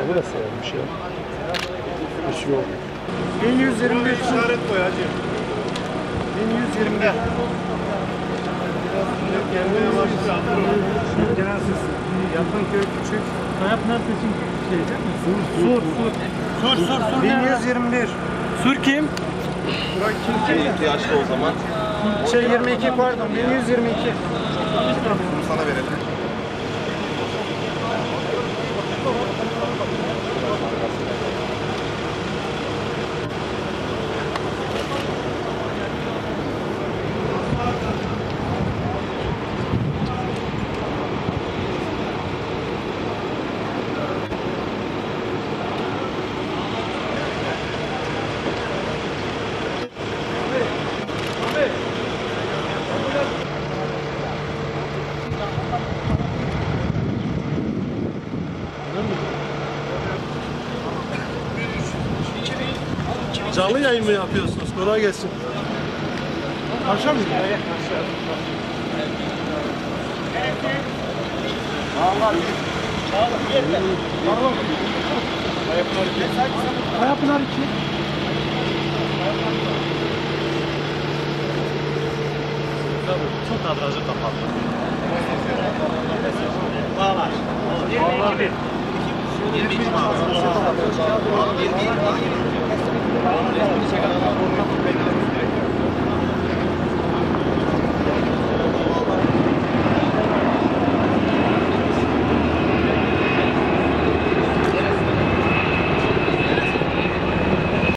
Bu da sayarmış ya. Hiç yok. 1121 işaret koy hacı. 1121. Gelmeye başlıyor. Genelsiz. Yakınköy küçük. Kayapınar seçim şey değil mi? Sur 1121. Sur kim? Burak kim? İhtiyaçlı o zaman. 22 pardon 1122. Bunu sana verelim. Canlı yayın mı yapıyorsunuz? Kolay gelsin. Akşam mı? Kayapınar 2. Çok kadrajı kapattı. Bağlar. 22. 22.